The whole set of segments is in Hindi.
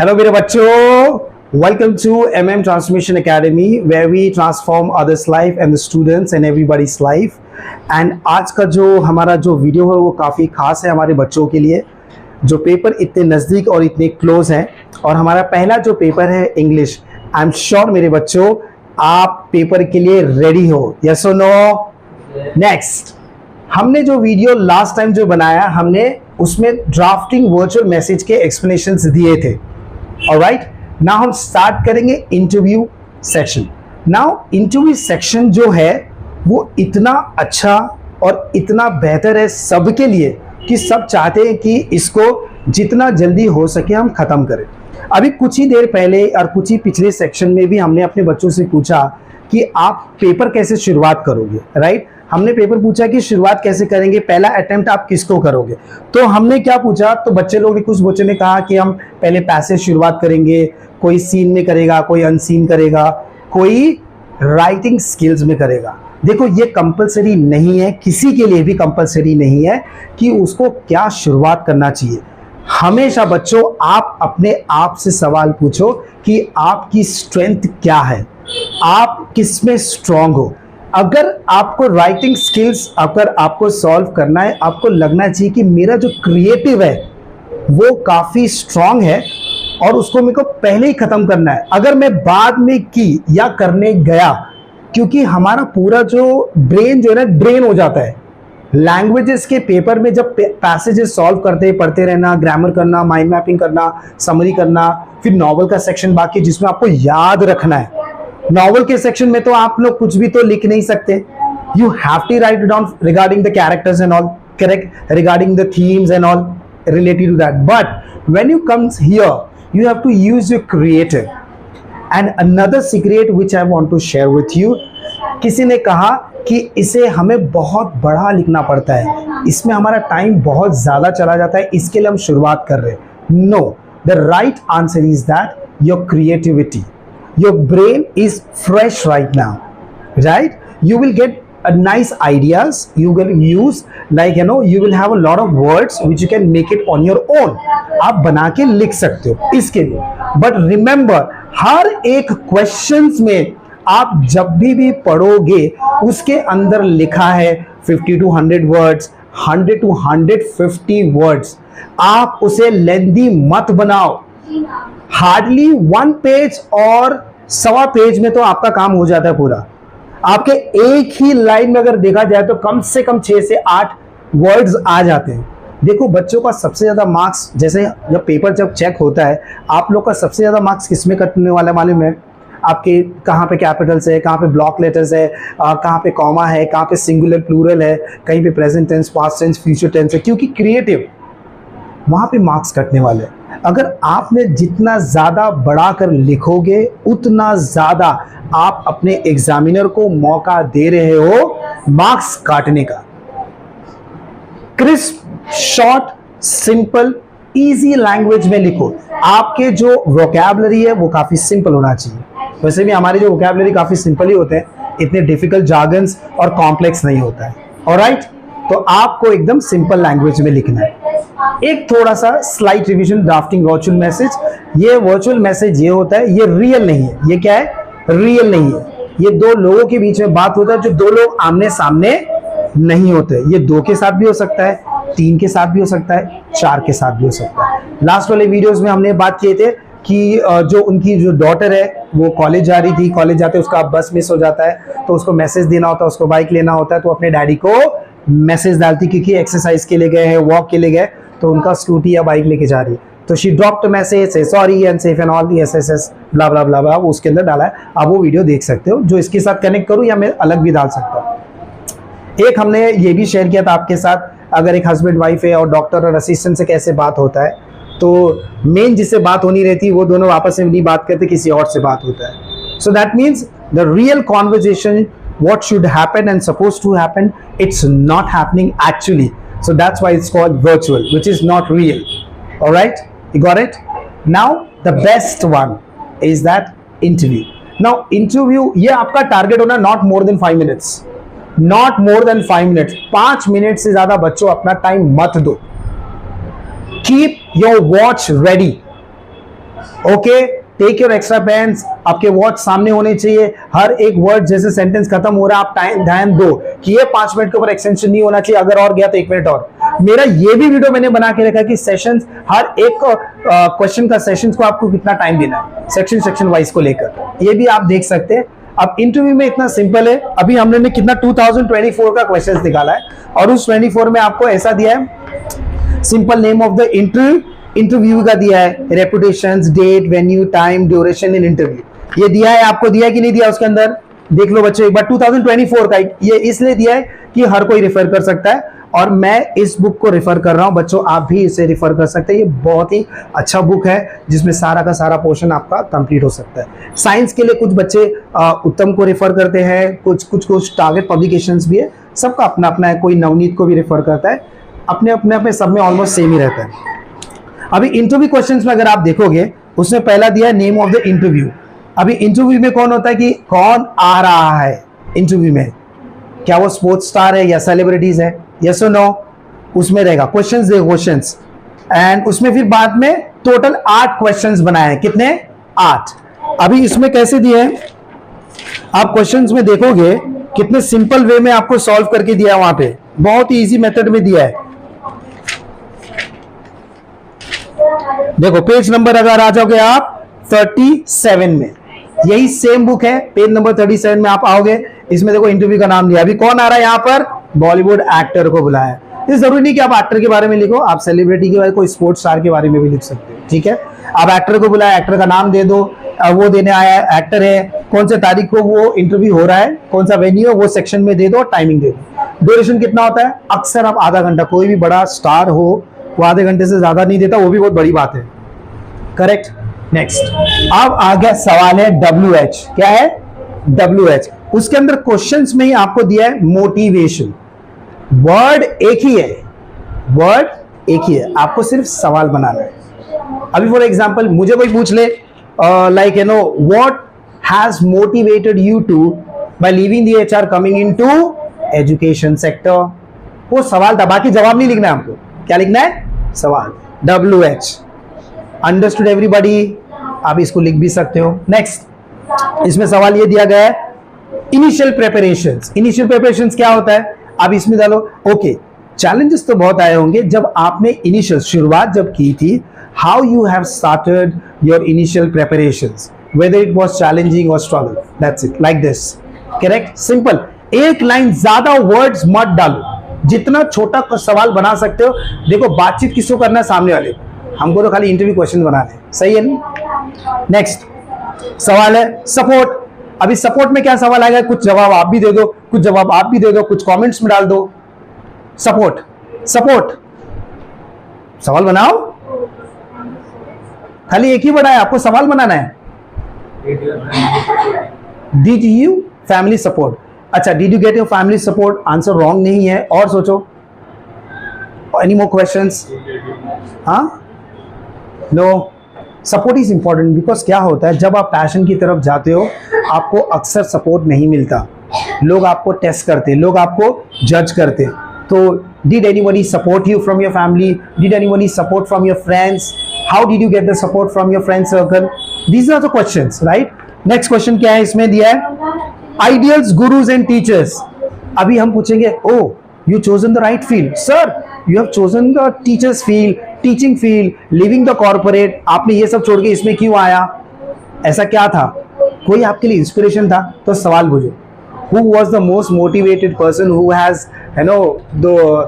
हेलो मेरे बच्चों, welcome to MM Transformation Academy where we transform others life and the students and everybody's life। And आज का जो हमारा जो वीडियो है वो काफ़ी खास है हमारे बच्चों के लिए, जो पेपर इतने नज़दीक और इतने क्लोज हैं। और हमारा पहला जो पेपर है इंग्लिश। आई एम श्योर मेरे बच्चों आप पेपर के लिए रेडी हो, यस और नो? नेक्स्ट, हमने जो वीडियो लास्ट टाइम जो बनाया हमने उसमें ड्राफ्टिंग वर्चुअल मैसेज के एक्सप्लेनेशंस दिए थे। ऑलराइट, नाउ हम स्टार्ट करेंगे interview section. Now interview section जो है वो इतना अच्छा और इतना बेहतर है सबके लिए कि सब चाहते हैं कि इसको जितना जल्दी हो सके हम खत्म करें। अभी कुछ ही देर पहले और कुछ ही पिछले सेक्शन में भी हमने अपने बच्चों से पूछा कि आप पेपर कैसे शुरुआत करोगे, राइट? हमने पेपर पूछा कि शुरुआत कैसे करेंगे, पहला अटेम्प्ट आप किसको करोगे। तो हमने क्या पूछा, तो बच्चे लोग ने, कुछ बच्चों ने कहा कि हम पहले पैसेज शुरुआत करेंगे, कोई सीन में करेगा, कोई अनसीन करेगा, कोई राइटिंग स्किल्स में करेगा। देखो ये कंपलसरी नहीं है, किसी के लिए भी कंपलसरी नहीं है कि उसको क्या शुरुआत करना चाहिए। हमेशा बच्चों आप अपने आप से सवाल पूछो कि आपकी स्ट्रेंथ क्या है, आप किस में स्ट्रांग हो। अगर आपको राइटिंग स्किल्स अगर आपको सॉल्व करना है, आपको लगना चाहिए कि मेरा जो क्रिएटिव है वो काफ़ी स्ट्रांग है और उसको मेरे को पहले ही ख़त्म करना है। अगर मैं बाद में की या करने गया, क्योंकि हमारा पूरा जो ब्रेन जो है ना ड्रेन हो जाता है लैंग्वेजेस के पेपर में। जब पैसेजेस सॉल्व करते पढ़ते रहना, ग्रामर करना, माइंड मैपिंग करना, समरी करना, फिर नॉवल का सेक्शन बाकी जिसमें आपको याद रखना है। नॉवल के सेक्शन में तो आप लोग कुछ भी तो लिख नहीं सकते, you have to write down regarding the characters and all, correct, regarding the themes and all related to that. But when you comes here you have to use your creative. And another secret which I want to share with you, किसी ने कहा कि इसे हमें बहुत बड़ा लिखना पड़ता है, इसमें हमारा टाइम बहुत ज़्यादा चला जाता है, इसके लिए हम शुरुआत कर रहे हैं। No, the right answer is that your creativity, your brain is fresh right now, right? You will get a nice ideas, you will use like you will have a lot of words which you can make it on your own। आप बना के लिख सकते हो इसके लिए। but remember हर एक questions में आप जब भी पढ़ोगे उसके अंदर लिखा है 50 to 100 words, 100 to 150 words। आप उसे लेंदी मत बनाओ। हार्डली 1 पेज और 1.25 पेज में तो आपका काम हो जाता है पूरा। आपके एक ही लाइन में अगर देखा जाए तो कम से कम 6 से 8 वर्ड्स आ जाते हैं। देखो बच्चों का सबसे ज्यादा मार्क्स, जैसे जब पेपर जब चेक होता है, आप लोग का सबसे ज्यादा मार्क्स किसमें कटने वाला मालूम है? आपके कहाँ पे कैपिटल्स है, कहाँ पे ब्लॉक लेटर्स है, कहाँ पे कॉमा है, कहाँ पे सिंगुलर प्लूरल है, कहीं पे present tense, past tense, future tense है, क्योंकि क्रिएटिव वहां पे मार्क्स कटने वाले हैं। अगर आपने जितना ज्यादा बढ़ाकर लिखोगे उतना ज्यादा आप अपने एग्जामिनर को मौका दे रहे हो मार्क्स काटने का। Crisp, short, simple, easy language में लिखो। आपके जो वोकैबुलरी है वो काफी सिंपल होना चाहिए। वैसे भी हमारे जो वोकैबुलरी काफी सिंपल ही होते हैं, इतने डिफिकल्ट जार्गन्स और कॉम्प्लेक्स नहीं होता है। ऑलराइट, तो आपको एकदम सिंपल लैंग्वेज में लिखना है। एक थोड़ा सा slight revision, drafting virtual message. ये वर्चुअल मैसेज ये होता है, ये रियल नहीं है। ये क्या है? रियल नहीं है। ये दो लोगों के बीच में बात होता है जो दो लोग आमने सामने नहीं होते। ये 2 के साथ भी हो सकता है, 3 के साथ भी हो सकता है, 4 के साथ भी हो सकता है। लास्ट वाले वीडियोस में हमने बात किए थे कि जो उनकी जो डॉटर है वो कॉलेज जा रही थी, कॉलेज जाते उसका बस मिस हो जाता है तो उसको मैसेज देना होता है, उसको बाइक लेना होता है, तो अपने डैडी को मैसेज डालती क्योंकि एक्सरसाइज के लिए गए हैं, वॉक के लिए गए, तो उनका स्कूटी या बाइक लेके जा रही है। तो she dropped message, say sorry and safe and all एसएसएस ब्ला ब्ला ब्ला ब्ला, वो उसके अंदर डाला है। आप वो वीडियो देख सकते हो, जो इसके साथ कनेक्ट करूँ या मैं अलग भी डाल सकता हूँ। एक हमने ये भी शेयर किया था आपके साथ, अगर एक हस्बैंड वाइफ है और डॉक्टर और असिस्टेंट से कैसे बात होता है, तो मेन जिससे बात होनी रहती है वो दोनों आपस में नहीं बात करते, किसी और से बात होता है। So that means the real conversation, what should happen and supposed to happen, it's not happening actually. So that's why it's called virtual, which is not real. All right, you got it? Now the best one is that interview. Now interview, ये आपका टारगेट होना not more than 5 minutes, not more than 5 minutes। 5 minute से ज्यादा बच्चों अपना टाइम मत दो। Keep your watch ready। Okay, take your extra pens, आपके वर्ड सामने होने चाहिए। हर एक वर्ड जैसे सेंटेंस खत्म हो रहा है आप टाइम ध्यान दो कि ये 5 मिनट के ऊपर एक्सटेंशन नहीं होना चाहिए, अगर और गया तो 1 मिनट और। मेरा ये भी वीडियो मैंने बना के रखा कि सेशंस, हर एक क्वेश्चन का सेशंस को आपको कितना टाइम देना है, सेक्शन वाइज को लेकर, ये भी आप देख सकते हैं। अब इंटरव्यू में इतना सिंपल है, अभी हमने कितना 2024 का क्वेश्चंस निकाला है और उस 24 में आपको ऐसा दिया है, simple name of the interview का दिया है, reputations, date, venue, time, duration in interview, ये दिया है। आपको दिया है कि नहीं दिया उसके अंदर, देख लो बच्चों एक बार। 2024 का ये इसलिए दिया है कि हर कोई रेफर कर सकता है और मैं इस बुक को रेफर कर रहा हूं बच्चों, आप भी इसे रेफर कर सकते हैं। ये बहुत ही अच्छा बुक है जिसमें सारा का सारा पोर्शन आपका कंप्लीट हो सकता है। साइंस के लिए कुछ बच्चे उत्तम को रेफर करते हैं, कुछ टारगेट पब्लिकेशंस भी है, सबका अपना अपना है, कोई नवनीत को भी रेफर करता है, अपने अपने सब में ऑलमोस्ट सेम ही रहता है। अभी इंटरव्यू क्वेश्चंस में अगर आप देखोगे, उसमें पहला दिया है नेम ऑफ द इंटरव्यू। अभी इंटरव्यू में कौन होता है कि कौन आ रहा है इंटरव्यू में, क्या वो स्पोर्ट्स स्टार है या सेलिब्रिटीज है, यस और नो, उसमें रहेगा क्वेश्चंस, दे क्वेश्चंस। एंड उसमें फिर बाद में टोटल 8 क्वेश्चंस बनाए हैं, कितने, 8। अभी इसमें कैसे दिए हैं आप क्वेश्चंस में देखोगे, कितने सिंपल वे में आपको सॉल्व करके दिया है, वहां पे बहुत ही इजी मेथड में दिया है। देखो पेज नंबर अगर आ जाओगे आप 37 में, यही सेम बुक है, पेज नंबर 37 में आप आओगे, इसमें देखो इंटरव्यू का नाम दिया। अभी कौन आ रहा है यहाँ पर, बॉलीवुड एक्टर को बुलाया। ये जरूरी नहीं कि आप एक्टर के बारे में लिखो, आप सेलिब्रिटी के बारे में, कोई स्पोर्ट्स स्टार के बारे में भी लिख सकते हो, ठीक है। आप एक्टर को बुलाया, एक्टर का नाम दे दो, वो देने आया है, एक्टर है, कौन से तारीख को वो इंटरव्यू हो रहा है, कौन सा वेन्यू है, वो सेक्शन में दे दो, टाइमिंग दे दो। ड्यूरेशन कितना होता है, अक्सर आप आधा घंटा, कोई भी बड़ा स्टार हो वो आधे घंटे से ज्यादा नहीं देता, वो भी बहुत बड़ी बात है, करेक्ट। नेक्स्ट, अब आ गया सवाल है WH, क्या है WH। उसके अंदर क्वेश्चंस में ही आपको दिया है मोटिवेशन, वर्ड एक ही है, वर्ड एक ही है, आपको सिर्फ सवाल बनाना है। अभी फॉर एग्जांपल मुझे कोई पूछ ले like you know what has motivated you to by leaving the HR coming into education sector, वो सवाल था, बाकी जवाब नहीं लिखना है आपको, क्या लिखना है, सवाल, WH। अंडरस्टूड एवरीबॉडी, आप इसको लिख भी सकते हो। नेक्स्ट, इसमें सवाल ये दिया गया है इनिशियल प्रिपरेशंस। इनिशियल प्रिपरेशंस क्या होता है, आप इसमें डालो। ओके, चैलेंजेस तो बहुत आए होंगे जब आपने इनिशियल शुरुआत जब की थी, how you have started your initial preparations, whether it was challenging और struggle, that's it, like this, correct, simple. एक लाइन, ज्यादा वर्ड्स मत डालो, जितना छोटा सवाल बना सकते हो। देखो बातचीत किसको करना है, सामने वाले, हमको तो खाली इंटरव्यू क्वेश्चन बनाने, सही है ना। नेक्स्ट सवाल है सपोर्ट। अभी सपोर्ट में क्या सवाल आएगा, कुछ जवाब आप भी दे दो, कुछ जवाब आप भी दे दो, कुछ कमेंट्स में डाल दो। सपोर्ट, सपोर्ट, सवाल बनाओ, खाली एक ही बनाया, आपको सवाल बनाना है। डिड यू फैमिली सपोर्ट, अच्छा, did you get your family support, answer wrong नहीं है, और सोचो, एनी मोर क्वेश्चंस, हाँ, no. Support is important because क्या होता है, जब आप पैशन की तरफ जाते हो आपको अक्सर सपोर्ट नहीं मिलता, लोग आपको टेस्ट करते, लोग आपको जज करते। तो did anybody support you from your family, did anybody support from your friends, how did you get the support from your friend circle, these are the questions, right. Next question क्या है, इसमें दिया है आइडियल्स, गुरुज एंड टीचर्स। अभी हम पूछेंगे, ओ you chosen the right field, sir you have chosen the teachers field, teaching field, leaving the corporate, आपने ये सब छोड़ के इसमें क्यों आया, ऐसा क्या था, कोई आपके लिए इंस्पिरेशन था, तो सवाल पूछो। who was the most motivated person who has you know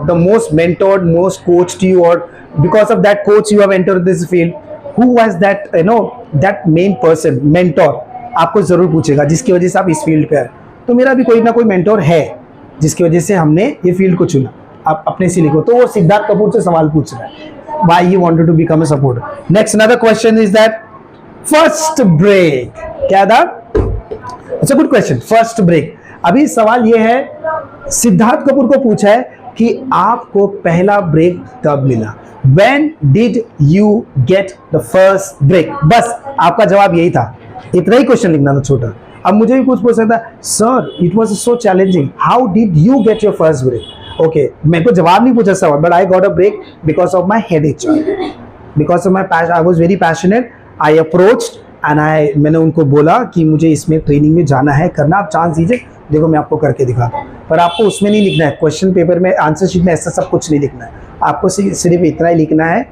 the most mentored, most coached you, or because of that coach you have entered this field, who was that you know that main person, mentor, आपको जरूर पूछेगा जिसकी वजह से आप इस फील्ड पे आए। तो मेरा भी कोई ना कोई मेंटोर है जिसकी वजह से हमने ये फील्ड को चुना, आप अपने से लिखो। तो वो सिद्धार्थ कपूर से सवाल पूछ रहा है, why he wanted to become a supporter. Next another question is that first break, क्या था, अच्छा गुड क्वेश्चन, फर्स्ट ब्रेक। अभी सवाल ये है, सिद्धार्थ कपूर को पूछा है कि आपको पहला ब्रेक कब मिला, when did you get the first break, बस आपका जवाब यही था, इतना ही क्वेश्चन लिखना था छोटा। अब मुझे भी कुछ पूछ सकता है, sir it was so challenging, how did you get your first break. Okay, मेरे को जवाब नहीं पूछा सवाल, but I got a break because of my head H, because of my passion, I was very passionate I approach and मैंने उनको बोला कि मुझे इसमें ट्रेनिंग में जाना है, करना, आप चांस दीजिए, देखो मैं आपको करके दिखाता हूँ। पर आपको उसमें नहीं लिखना है, क्वेश्चन पेपर में, आंसर शीट में ऐसा सब कुछ नहीं लिखना है। आपको सिर्फ इतना ही लिखना है,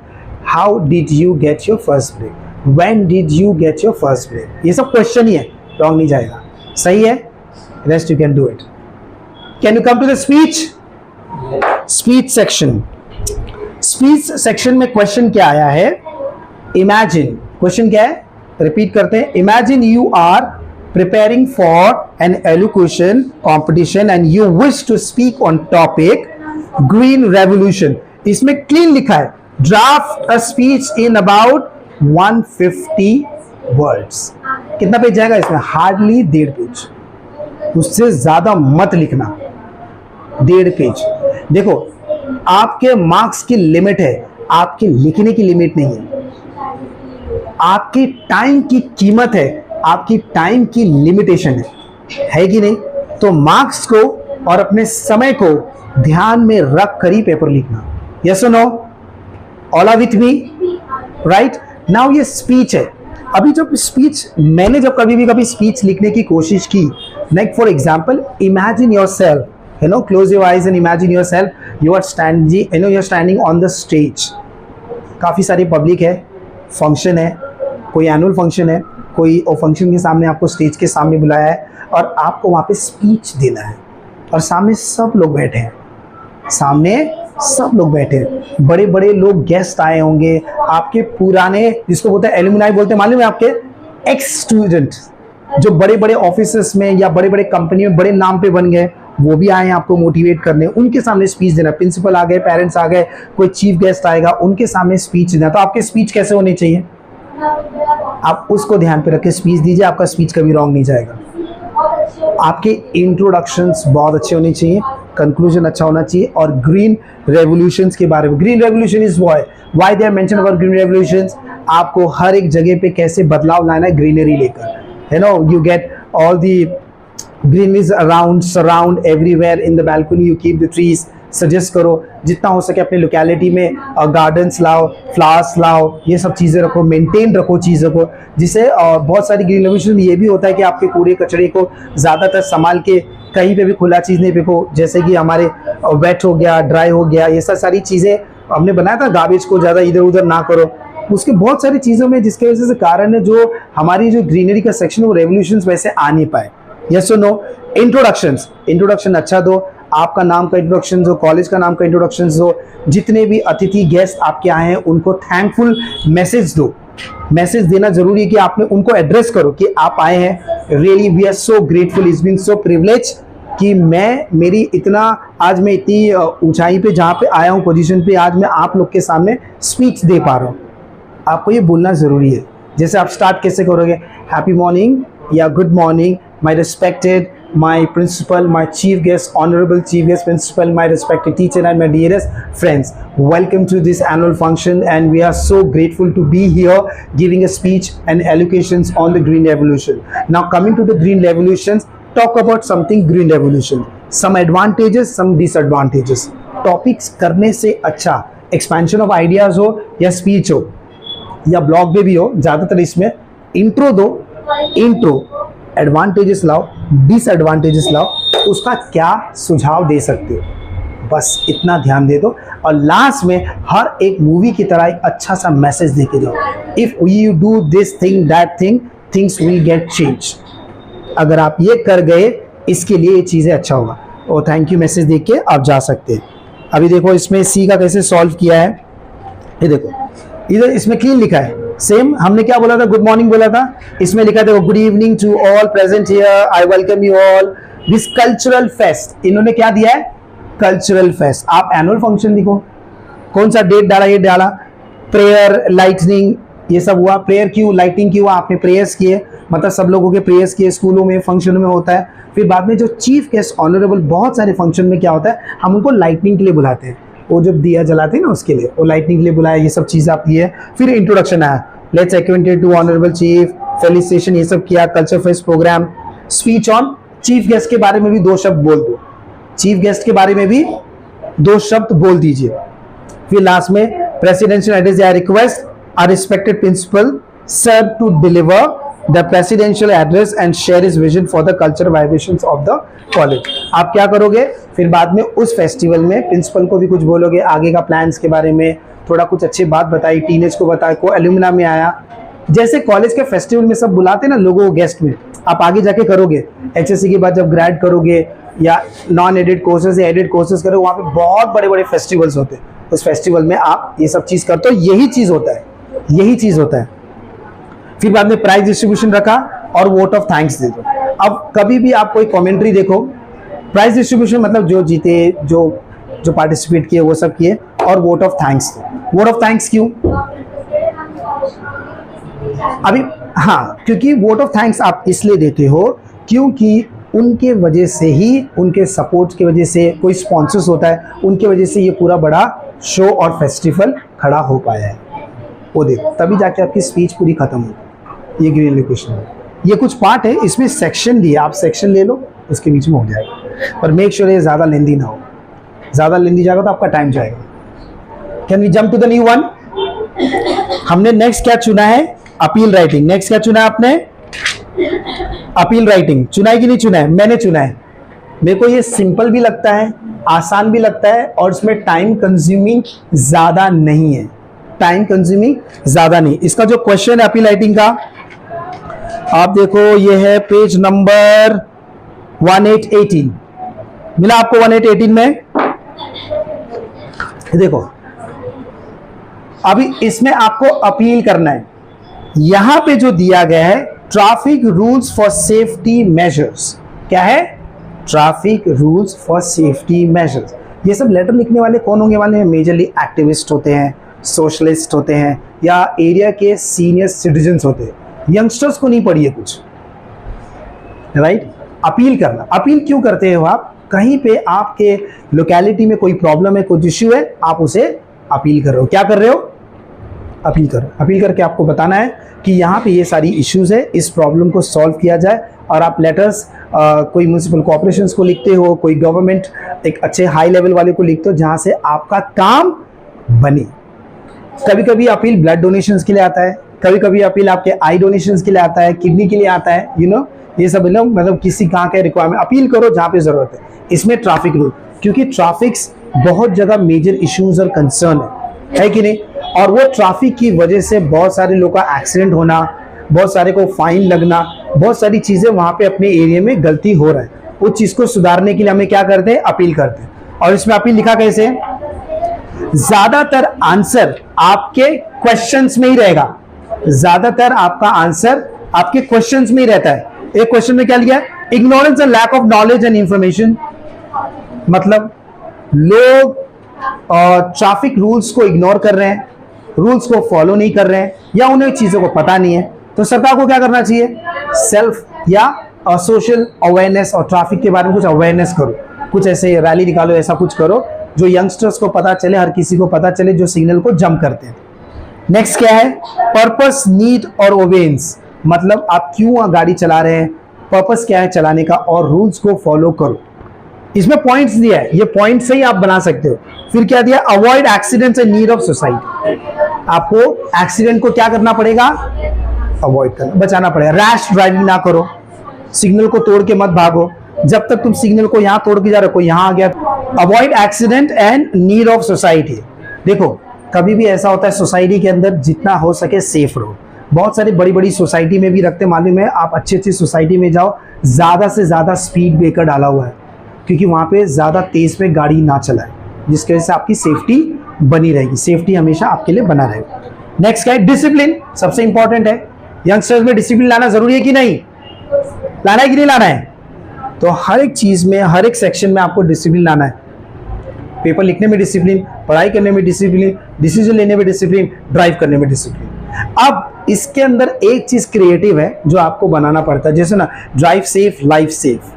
how did you get your first break, when did you get your first break, ये सब क्वेश्चन ही है, रॉन्ग नहीं जाएगा। सही है, rest you can do it. Can you come to the speech? Speech section. Speech section में क्वेश्चन क्या आया है? इमेजिन, क्वेश्चन क्या है, रिपीट करते हैं। Imagine you are preparing for an elocution competition and you wish to speak on topic green revolution. इसमें क्लीन लिखा है, draft a speech in about 150 words. कितना पेज जाएगा इसमें? हार्डली 1.5 पेज, उससे ज्यादा मत लिखना, 1.5 पेज। देखो, आपके मार्क्स की लिमिट है, आपके लिखने की लिमिट नहीं है। आपकी टाइम की कीमत है, आपकी टाइम की लिमिटेशन है कि नहीं? तो मार्क्स को और अपने समय को ध्यान में रख कर ही पेपर लिखना। यस और no? All are with me? Right now ये स्पीच है। अभी जब स्पीच, मैंने जब कभी स्पीच लिखने की कोशिश की, like for example, imagine yourself, you know, close your eyes and imagine yourself, you are standing on the stage. काफ़ी सारी पब्लिक है, फंक्शन है, कोई एनुअल फंक्शन है, कोई फंक्शन के सामने आपको स्टेज के सामने बुलाया है और आपको वहाँ पे स्पीच देना है और सामने सब लोग बैठे हैं, सामने सब लोग बैठे हैं, बड़े बड़े लोग गेस्ट आए होंगे, आपके पुराने, जिसको बोलते हैं एलुमनाई बोलते हैं, मालूम है, आपके एक्स स्टूडेंट जो बड़े बड़े ऑफिसेस में या बड़े बड़े कंपनी में बड़े नाम पे बन गए, वो भी आए हैं आपको मोटिवेट करने, उनके सामने स्पीच देना। प्रिंसिपल आ गए, पेरेंट्स आ गए, कोई चीफ गेस्ट आएगा, उनके सामने स्पीच देना। तो आपकी स्पीच कैसे होनी चाहिए? आप उसको ध्यान पे रख के स्पीच दीजिए, आपका स्पीच कभी रॉन्ग नहीं जाएगा। आपके इंट्रोडक्शंस बहुत अच्छे होने चाहिए, कंक्लूजन अच्छा होना चाहिए, और ग्रीन रेवोल्यूशंस के बारे में। Green revolution is why they are mention about green revolutions. आपको हर एक जगह पे कैसे बदलाव लाना है ग्रीनरी लेकर, you know, you get all the greeneries around, surround everywhere in the balcony, you keep the trees, suggest करो जितना हो सके अपने लोकेलिटी में, गार्डन्स लाओ, फ्लावर्स लाओ, ये सब चीज़ें रखो, मेंटेन रखो चीज़ों को, जिससे बहुत सारी ग्रीन रेवोल्यूशन में ये भी होता है कि आपके कूड़े कचरे को ज़्यादातर संभाल के कहीं पे भी खुला चीज़ नहीं फेंको, जैसे कि हमारे वेट हो गया, ड्राई हो गया, ये सब सारी चीज़ें हमने बनाया था, गार्बेज को ज़्यादा इधर उधर ना करो। उसके बहुत सारी चीज़ों में जिसके वजह से कारण है जो हमारी जो ग्रीनरी का सेक्शन वो रेवोल्यूशंस वैसे आ नहीं पाए। यस और नो? इंट्रोडक्शन अच्छा दो, आपका नाम का इंट्रोडक्शन दो, कॉलेज का नाम का इंट्रोडक्शन दो, जितने भी अतिथि गेस्ट आपके आए हैं उनको थैंकफुल मैसेज दो। मैसेज देना जरूरी है कि आपने उनको एड्रेस करो कि आप आए हैं, really we are so grateful, it's been so privilege कि मेरी इतना, आज मैं इतनी ऊंचाई पे जहाँ पे आया हूँ पोजीशन पे, आज मैं आप लोग के सामने स्पीच दे पा रहा हूँ। आपको ये बोलना ज़रूरी है। जैसे आप स्टार्ट कैसे करोगे? हैप्पी मॉर्निंग या good morning, my respected, my principal, my chief guest, honorable chief guest principal, my respected teacher and my dearest friends, welcome to this annual function and we are so grateful to be here giving a speech and allocations on the green revolution. Now coming to the green revolutions, talk about something green revolution, some advantages, some disadvantages. Topics करने से अच्छा expansion of ideas हो या speech हो या blog में भी हो, ज़्यादातर इसमें इंट्रो दो, इंट्रो, एडवांटेजेस लाओ, डिसएडवांटेजेस लाओ, उसका क्या सुझाव दे सकते हो, बस इतना ध्यान दे दो। और लास्ट में हर एक मूवी की तरह एक अच्छा सा मैसेज दे के जाओ, if you do this thing that thing, things will get change. अगर आप ये कर गए, इसके लिए ये चीज़ें अच्छा होगा। और थैंक यू मैसेज देख के आप जा सकते हैं। अभी देखो इसमें सी का कैसे सॉल्व किया है, ये देखो इधर इसमें क्लीन लिखा है, सेम हमने क्या बोला था, गुड मॉर्निंग बोला था, इसमें लिखा था good evening to all present here, I welcome you all this cultural fest. इन्होंने क्या दिया है? Cultural fest. आप एनुअल फंक्शन लिखो, कौन सा डेट डाला, ये डाला, प्रेयर, लाइटनिंग, ये सब हुआ। प्रेयर क्यों, लाइटिंग क्यों? आपने प्रेयर्स किए, मतलब सब लोगों के प्रेयर्स किए, स्कूलों में फंक्शन में होता है। फिर बाद में जो चीफ गेस्ट ऑनरेबल, बहुत सारे फंक्शन में क्या होता है, हम उनको लाइटनिंग के लिए बुलाते हैं, वो जब दिया जलाते हैं ना उसके लिए, वो लाइटनिंग के लिए बुलाया, ये सब चीज़ आप ये। फिर इंट्रोडक्शन आया, let's acquainted to honourable chief, felicitation, ये सब किया, culture fest programme, speech on chief guest के बारे में भी 2 शब्द बोल दो, चीफ गेस्ट के बारे में भी 2 शब्द बोल दीजिए। फिर लास्ट में presidential address, I request our respected principal serve to deliver the presidential address and share his vision for the cultural vibrations of the college. आप क्या करोगे, फिर बाद में उस फेस्टिवल में प्रिंसिपल को भी कुछ बोलोगे, आगे का प्लान्स के बारे में थोड़ा कुछ अच्छी बात बताई, टीनेज को बताया, को एल्यूमिना में आया, जैसे कॉलेज के फेस्टिवल में सब बुलाते हैं ना लोगों को गेस्ट में, आप आगे जाके करोगे। एचएससी के बाद जब ग्रेड करोगे या नॉन एडेड कोर्सेज या एडेड कोर्सेज करोगे, वहाँ पे बहुत बड़े बड़े फेस्टिवल्स होते हैं, उस फेस्टिवल में आप ये सब चीज़ करते हो, यही चीज़ होता है, यही चीज़ होता है। फिर बाद में प्राइज डिस्ट्रीब्यूशन रखा और वोट ऑफ थैंक्स दे दो। अब कभी भी आप कोई कमेंट्री देखो, प्राइज डिस्ट्रीब्यूशन मतलब जो जीते, जो पार्टिसिपेट किए वो सब किए, और वोट ऑफ थैंक्स दो। वोट ऑफ थैंक्स क्यों? अभी हाँ, क्योंकि वोट ऑफ थैंक्स आप इसलिए देते हो क्योंकि उनके वजह से ही, उनके सपोर्ट की वजह से, कोई स्पॉन्सर्स होता है, उनके वजह से ये पूरा बड़ा शो और फेस्टिवल खड़ा हो पाया है। वो देखो, तभी जाके आपकी स्पीच पूरी खत्म होगी। ये ग्रीन लोकेशन है, ये कुछ पार्ट है, इसमें सेक्शन दिए, आप सेक्शन ले लो, उसके बीच में हो जाएगा, पर मेक श्योर ये ज़्यादा लेंदी ना हो। ज़्यादा लेंदी जाएगा तो आपका टाइम जाएगा। Can we jump to the new one? हमने नेक्स्ट क्या चुना है? Appeal writing. नेक्स्ट क्या चुना है आपने? Appeal writing. चुना है कि नहीं चुना है? मैंने चुना है। मेरे को ये सिंपल भी लगता है, आसान भी लगता है, और इसमें टाइम कंज्यूमिंग ज़्यादा नहीं है, टाइम कंज्यूमिंग ज़्यादा नहीं। इसका जो क्वेश्चन है अपील राइटिंग का, आप देखो, ये है पेज नंबर 1818। मिला आपको 1818 में? देखो, अभी इसमें आपको अपील करना है। यहां पे जो दिया गया है, traffic rules for safety measures. क्या है? Traffic rules for safety measures. ये सब लेटर लिखने वाले कौन होंगे वाले हैं? मेजरली एक्टिविस्ट होते हैं, सोशलिस्ट होते हैं, या एरिया के सीनियर सिटीजन्स होते हैं। यंगस्टर्स को नहीं पढ़िए कुछ, राइट? अपील करना। अपील क्यों करते हो आप? कहीं पे आपके लोकेलिटी में कोई प्रॉब्लम है, कोई इश्यू है, आप उसे अपील कर रहे हो। क्या कर रहे हो? अपील करो। अपील करके आपको बताना है कि यहाँ पे ये सारी इश्यूज है, इस प्रॉब्लम को सॉल्व किया जाए। और आप लेटर्स कोई म्यूनसिपल कॉर्पोरेशंस को लिखते हो, कोई गवर्नमेंट एक अच्छे हाई लेवल वाले को लिखते हो, जहाँ से आपका काम बने। कभी कभी अपील ब्लड डोनेशंस के लिए आता है, कभी कभी अपील आपके आई डोनेशंस के लिए आता है, किडनी के लिए आता है, ये सब मतलब किसी कहाँ के रिक्वायरमेंट। अपील करो जहाँ पे जरूरत है। इसमें ट्रैफिक रूल, क्योंकि ट्रैफिक्स बहुत जगह मेजर इश्यूज और कंसर्न है कि नहीं? और वो ट्रैफिक की वजह से बहुत सारे लोगों का एक्सीडेंट होना, बहुत सारे को फाइन लगना, बहुत सारी चीज़ें वहाँ पे अपने एरिया में गलती हो रहा है। उस चीज़ को सुधारने के लिए हमें क्या करते हैं? अपील करते हैं। और इसमें अपील लिखा कैसे? ज़्यादातर आंसर आपके क्वेश्चंस में ही रहेगा। ज़्यादातर आपका आंसर आपके क्वेश्चंस में ही रहता है। एक क्वेश्चन में क्या लिखा है? Ignorance and lack of knowledge and information. मतलब लोग ट्रैफिक रूल्स को इग्नोर कर रहे हैं, रूल्स को फॉलो नहीं कर रहे हैं, या उन्हें चीज़ों को पता नहीं है। तो सरकार को क्या करना चाहिए? सेल्फ या सोशल अवेयरनेस, और ट्रैफिक के बारे में कुछ अवेयरनेस करो, कुछ ऐसे रैली निकालो, ऐसा कुछ करो जो यंगस्टर्स को पता चले, हर किसी को पता चले जो सिग्नल को जंप करते हैं। नेक्स्ट क्या है? पर्पस, नीड और ओबेंस। मतलब आप क्यों गाड़ी चला रहे हैं, पर्पस क्या है चलाने का, और रूल्स को फॉलो करो। इसमें पॉइंट्स दिया है, ये पॉइंट से ही आप बना सकते हो। फिर क्या दिया? Avoid accidents and need of society. आपको एक्सीडेंट को क्या करना पड़ेगा? अवॉइड करना, बचाना पड़ेगा। रैश ड्राइविंग ना करो, सिग्नल को तोड़ के मत भागो। जब तक तुम सिग्नल को यहाँ तोड़ के जा रहे हो, कोई यहाँ आ गया। Avoid accident and need of society. देखो, कभी भी ऐसा होता है सोसाइटी के अंदर जितना हो सके सेफ रहो। बहुत सारी बड़ी बड़ी सोसाइटी में भी रखते, मालूम है? आप अच्छी अच्छी सोसाइटी में जाओ, ज़्यादा से ज़्यादा स्पीड ब्रेकर डाला हुआ है, क्योंकि वहाँ पे ज़्यादा तेज़ में गाड़ी ना चलाए, जिसकी वजह से आपकी सेफ्टी बनी रहेगी। सेफ्टी हमेशा आपके लिए बना रहेगा। नेक्स्ट क्या है? डिसिप्लिन। सबसे इंपॉर्टेंट है। यंगस्टर्स में डिसिप्लिन लाना जरूरी है कि नहीं? लाना है कि नहीं लाना है? तो हर एक चीज़ में, हर एक सेक्शन में आपको डिसिप्लिन लाना है। पेपर लिखने में डिसिप्लिन, पढ़ाई करने में डिसिप्लिन, डिसीजन लेने में डिसिप्लिन, ड्राइव करने में डिसिप्लिन। अब इसके अंदर एक चीज़ क्रिएटिव है जो आपको बनाना पड़ता है, जैसे ना ड्राइव सेफ, लाइफ सेफ।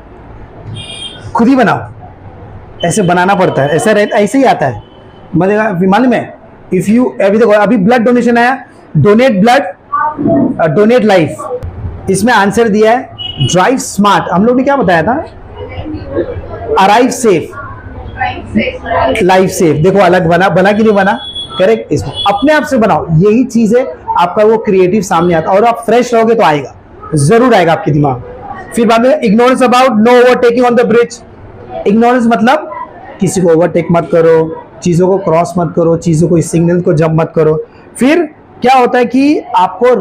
खुद ही बनाओ, ऐसे बनाना पड़ता है, ऐसा रहता, ऐसे ही आता है। मतलब मालूम है, इफ यू अभी देखो, अभी ब्लड डोनेशन आया, डोनेट ब्लड डोनेट लाइफ। इसमें आंसर दिया है ड्राइव स्मार्ट। हम लोग ने क्या बताया था? Arrive safe, life safe. देखो अलग बना, बना कि नहीं बना? करेक्ट। इसमें अपने आप से बनाओ, यही चीज है आपका वो क्रिएटिव सामने आता है, और आप फ्रेश रहोगे तो आएगा, जरूर आएगा आपके दिमाग। फिर बाद में ignorance about no overtaking on the bridge. Ignorance मतलब किसी को ओवरटेक मत करो, चीजों को क्रॉस मत करो, चीजों को सिग्नल को जंप मत करो। फिर क्या होता है कि आपको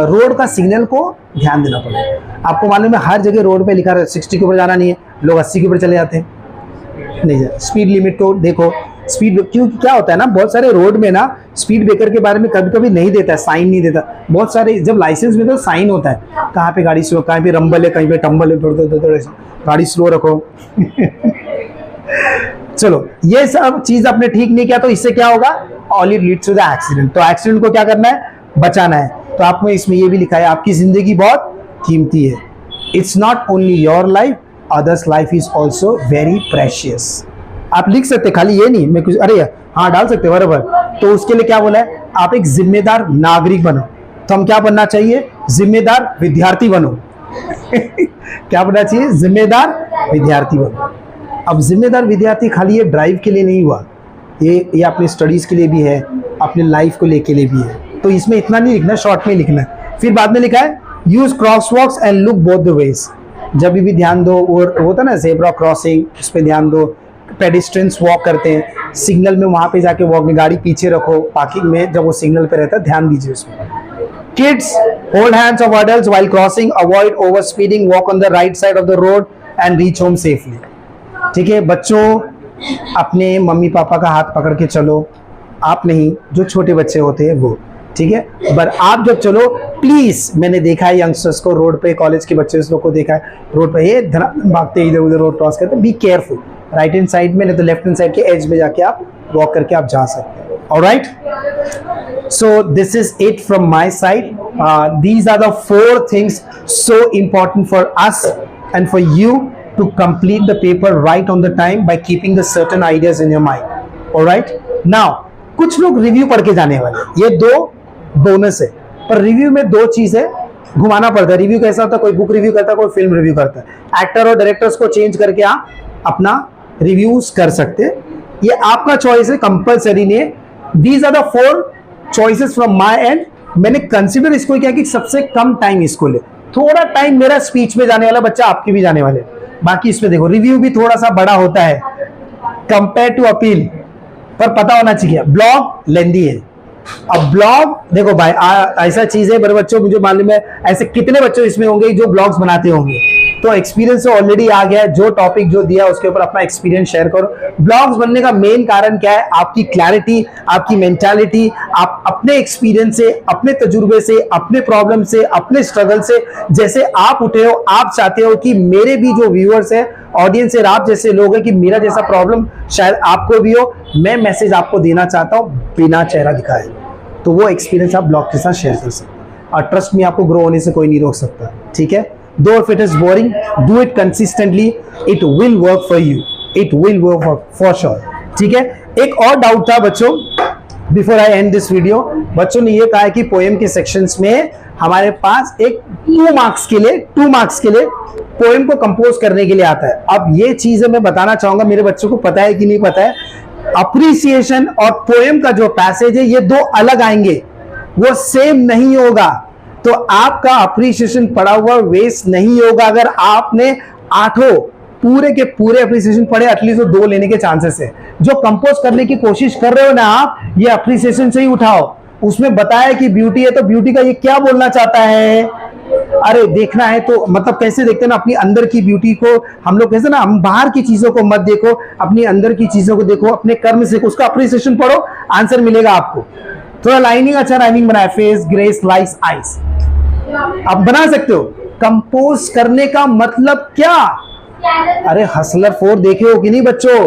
रोड का सिग्नल को ध्यान देना पड़ेगा। आपको मालूम है हर जगह रोड पे लिखा है 60 के ऊपर जाना नहीं है, लोग 80 के ऊपर चले जाते हैं। नहीं, स्पीड लिमिट को देखो, स्पीड, क्योंकि क्या होता है ना, बहुत सारे रोड में ना स्पीड ब्रेकर के बारे में कभी कभी नहीं देता है, साइन नहीं देता। बहुत सारे जब लाइसेंस में तो साइन होता है, कहाँ पे गाड़ी स्लो, कहाँ पे रंबल है, कहीं पे टम्बल है, थोड़ा गाड़ी स्लो रखो। चलो, ये सब चीज आपने ठीक नहीं किया तो इससे क्या होगा, all it leads to the accident. तो एक्सीडेंट को क्या करना है, बचाना है। तो आपको इसमें ये भी लिखा है, आपकी जिंदगी बहुत कीमती है। It's not only your life, others life is also very precious. आप लिख सकते, खाली ये नहीं, मैं कुछ, अरे हाँ डाल सकते बराबर। तो उसके लिए क्या बोला है, आप एक जिम्मेदार नागरिक बनो। तो हम क्या बनना चाहिए, जिम्मेदार विद्यार्थी बनो। क्या बनना चाहिए, जिम्मेदार विद्यार्थी बनो। अब जिम्मेदार विद्यार्थी खाली ये ड्राइव के लिए नहीं हुआ, ये अपने स्टडीज के लिए भी है, अपने लाइफ को लेके लिए भी है। तो इसमें इतना नहीं लिखना, शॉर्ट में लिखना है। फिर बाद में लिखा है use crosswalks and look both the ways. जब भी ध्यान दो, और होता है ना जेब्रा क्रॉसिंग, उस पर ध्यान दो। पेडिस्ट्रियंस वॉक करते हैं, सिग्नल में वहां पे जाके वॉक में गाड़ी पीछे रखो, पार्किंग में जब वो सिग्नल पे रहता है ध्यान दीजिए उसमें। Kids hold hands of adults while crossing, avoid over speeding, walk on the right side of the road and reach home safely. ठीक है बच्चों, अपने मम्मी पापा का हाथ पकड़ के चलो, आप नहीं, जो छोटे बच्चे होते हैं वो, ठीक है। पर आप जब चलो प्लीज, मैंने देखा है यंगस्टर्स को रोड पे, कॉलेज के बच्चे लोग को देखा है रोड पे, ये भागते इधर उधर रोड क्रॉस करते, be careful. Right hand side में, नहीं तो लेफ्ट हैंड साइड के एज में जाके आप वॉक करके आप जा सकते हैं। Alright, so this is it from my side. These are the 4 things so important for us and for you to complete the paper right on the time by keeping the certain ideas in your mind. Alright, now कुछ लोग रिव्यू पढ़ के जाने वाले, ये 2 बोनस है। पर रिव्यू में 2 चीजें घुमाना पड़ता है। रिव्यू कैसा होता है, कोई बुक रिव्यू करता है, कोई फिल्म रिव्यू करता है। एक्टर और डायरेक्टर्स को चेंज करके आप अपना रिव्यूज कर सकते हैं, ये आपका चॉइस है, कंपल्सरी नहीं है। These are the 4 choices from my end. मैंने कंसिडर इसको किया कि सबसे कम टाइम इसको ले, थोड़ा टाइम मेरा स्पीच में जाने वाला, बच्चा आपकी भी जाने वाले। बाकी इसमें देखो रिव्यू भी थोड़ा सा बड़ा होता है कंपेयर टू अपील, पर पता होना चाहिए ब्लॉग लेंदी है। अब ब्लॉग देखो भाई, ऐसा चीज है बड़े बच्चों, मुझे मालूम है ऐसे कितने बच्चे इसमें होंगे जो ब्लॉग्स बनाते होंगे, तो एक्सपीरियंस ऑलरेडी आ गया है। जो टॉपिक जो दिया उसके ऊपर अपना एक्सपीरियंस शेयर करो। ब्लॉग्स बनने का मेन कारण क्या है, आपकी क्लैरिटी, आपकी मेंटालिटी, आप अपने एक्सपीरियंस से, अपने तजुर्बे से, अपने प्रॉब्लम से, अपने स्ट्रगल से, जैसे आप उठे हो, आप चाहते हो कि मेरे भी जो व्यूअर्स है, ऑडियंस है, आप जैसे लोग हैं कि मेरा जैसा प्रॉब्लम शायद आपको भी हो, मैं मैसेज आपको देना चाहता हूं बिना चेहरा दिखाए। तो वो एक्सपीरियंस आप ब्लॉग के साथ शेयर कर सकते हैं, और ट्रस्ट में आपको ग्रो होने से कोई नहीं रोक सकता। ठीक है, दो if it is boring, do it consistently, it will work for you, it will work for sure. ठीक है, एक और डाउट था बच्चों, before I and this video, बच्चों ने ये कहा कि पोएम के सेक्शंस में हमारे पास एक 2 मार्क्स के लिए पोएम को कंपोज करने के लिए आता है। अब ये चीजें मैं बताना चाहूंगा, मेरे बच्चों को पता है कि नहीं पता है, अप्रिसिएशन और पोएम का जो पैसेज है ये 2 अलग आएंगे, वो सेम नहीं होगा। तो आपका अप्रिसिएशन पढ़ा हुआ वेस्ट नहीं होगा। अगर आपने 8 पूरे के पूरे अप्रिसिएशन पढ़े, एटलीस्ट 2 लेने के चांसेस है। जो कंपोज करने की कोशिश कर रहे हो ना आप, ये अप्रिसिएशन से ही उठाओ। उसमें बताया कि ब्यूटी है, तो ब्यूटी का ये क्या बोलना चाहता है, अरे देखना है तो मतलब कैसे देखते हैं ना अपनी अंदर की ब्यूटी को हम लोग, कैसे ना, हम बाहर की चीजों को मत देखो, अपनी अंदर की चीजों को देखो, अपने कर्म से उसका अप्रिसिएशन पढ़ो, आंसर मिलेगा आपको। थोड़ा लाइनिंग, अच्छा लाइनिंग बनाया, फेस, ग्रेस, लाइक्स, आइज, आप बना सकते हो। कंपोज करने का मतलब क्या, अरे हसलर 4 देखे हो कि नहीं बच्चों,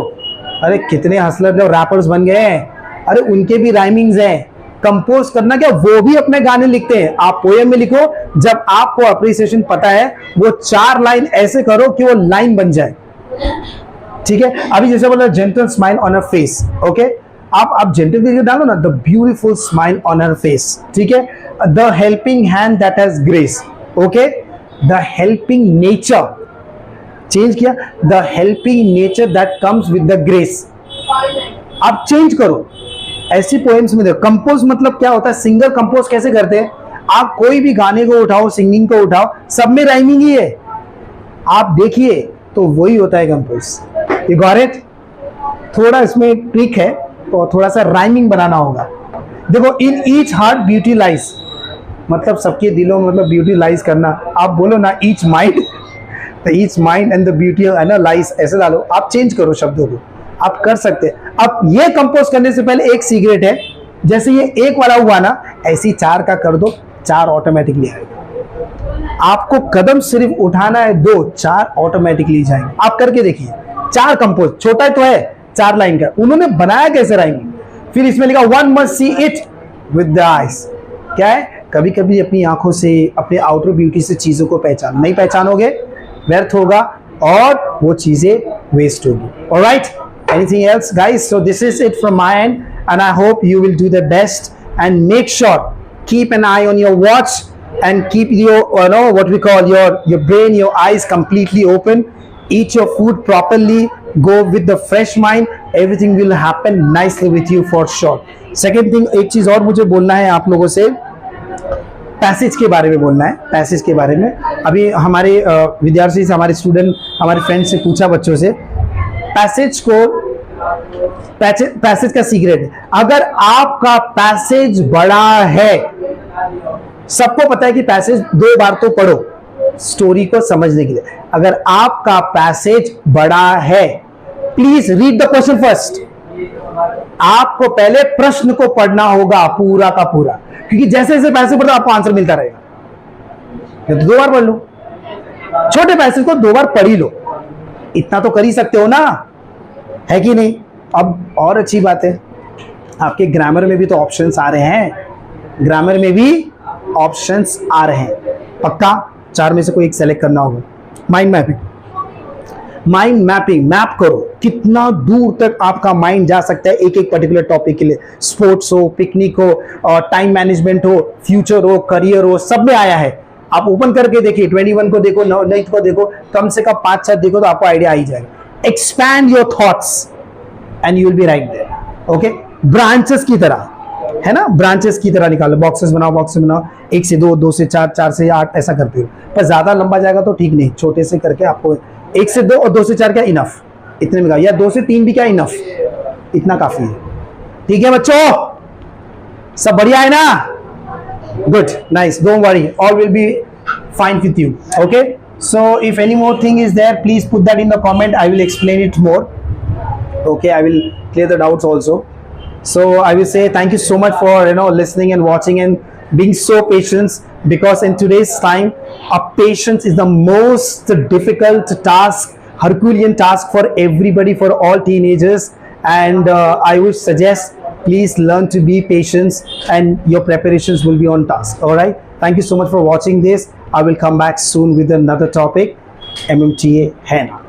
अरे कितने हसलर जो रैपर्स बन गए हैं, अरे उनके भी राइमिंग्स हैं। कंपोज करना क्या, वो भी अपने गाने लिखते हैं। आप पोएम में लिखो, जब आपको अप्रिसिएशन पता है, वो 4 लाइन ऐसे करो कि वो लाइन बन जाए। ठीक है, अभी जैसे बोला gentle smile on her face, okay, आप जेंटल करके डालो ना, the beautiful smile on her face. ठीक है, the helping hand that has grace, okay, the helping nature, change किया, the helping nature that comes with the grace. आप चेंज करो, ऐसी पोएम्स में देखो, कंपोज मतलब क्या होता है, सिंगर कंपोज कैसे करते हैं, आप कोई भी गाने को उठाओ, सिंगिंग को उठाओ, सब में राइमिंग ही है, आप देखिए तो वही होता है कंपोज। You got it? थोड़ा इसमें ट्रिक है, तो थोड़ा सा राइमिंग बनाना होगा। देखो, in each heart beauty lies, मतलब सबके दिलों में मतलब ब्यूटी लाइज करना, आप बोलो ना ईच माइंड, तो each mind and the beauty है ना लाइज, ऐसे डालो, आप चेंज करो शब्दों को, आप कर सकते हैं। अब ये कंपोज करने से पहले एक सीक्रेट है, जैसे ये एक वाला हुआ ना, ऐसी 4 का कर दो, 4 ऑटोमेटिकली आएगा। आपको कदम सिर्फ उठाना है 2, 4 ऑटोमेटिकली जाएंगे। आप करके देखिए, 4 कंपोज, छोटा तो है 4 लाइन का, उन्होंने बनाया कैसे राइमिंग। फिर इसमें लिखा one must see it with the eyes, क्या है, कभी कभी अपनी आंखों से, अपने आउटर ब्यूटी से चीजों को पहचान, नहीं पहचानोगे व्यर्थ होगा और वो चीजें वेस्ट होगी। Alright, anything else guys? So this is it from my and and I hope you will do the best and make sure keep an I on your watch and keep your what we call your brain, your eyes completely open. Eat your food properly, go with the fresh mind, everything will happen nicely with you for sure. Second thing, एक चीज और मुझे बोलना है आप लोगों से, पैसेज के बारे में बोलना है। पैसेज के बारे में अभी हमारे विद्यार्थी से, हमारे स्टूडेंट, हमारे फ्रेंड्स से पूछा, बच्चों से, पैसेज का सीक्रेट है, अगर आपका पैसेज बड़ा है, सबको पता है कि पैसेज 2 बार तो पढ़ो स्टोरी को समझने के लिए, अगर आपका पैसेज बड़ा है, please read the question first. आपको पहले प्रश्न को पढ़ना होगा पूरा का पूरा, क्योंकि जैसे जैसे पैसेज पढ़ो आपको आंसर मिलता रहेगा। तो 2 बार पढ़ लो, छोटे पैसेज को 2 बार पढ़ ही लो, इतना तो कर ही सकते हो ना, है कि नहीं। अब और अच्छी बात है, आपके ग्रामर में भी तो ऑप्शंस आ रहे हैं, ग्रामर में भी ऑप्शंस आ रहे हैं, पक्का 4 में से कोई एक सेलेक्ट करना होगा। Mind mapping, mind mapping, map करो कितना दूर तक आपका माइंड जा सकता है एक एक पर्टिकुलर टॉपिक के लिए। स्पोर्ट्स हो, पिकनिक हो, टाइम मैनेजमेंट हो, फ्यूचर हो, करियर हो, सब में आया है। आप ओपन करके देखिए, 21 को देखो, 9th को देखो, कम से कम 5-6 देखो तो आपको आइडिया आ ही जाएगा। Expand your thoughts and you will be right there. Okay, branches की तरह है ना, ब्रांचेस की तरह निकालो, बॉक्सेस बनाओ, बॉक्सेस बनाओ, 1 से 2, 2 से 4, 4 से 8, ऐसा करते हो। पर ज्यादा लंबा जाएगा तो ठीक नहीं, छोटे से करके आपको 1 से 2 और 2 से 4 क्या इनफ, इतने में, या 2 से 3 भी क्या इनफ, इतना काफी है। ठीक है बच्चों, सब बढ़िया है ना? Good, nice, don't worry, all will be fine with you. Okay, so if any more thing is there, please put that in the comment, I will explain it more. Okay, I will clear the doubts also. So I will say thank you so much for listening and watching and being so patient, because in today's time, patience is the most difficult task, Herculean task for everybody, for all teenagers. And I would suggest please learn to be patient, and your preparations will be on task. All right. Thank you so much for watching this. I will come back soon with another topic. MMTA Henna.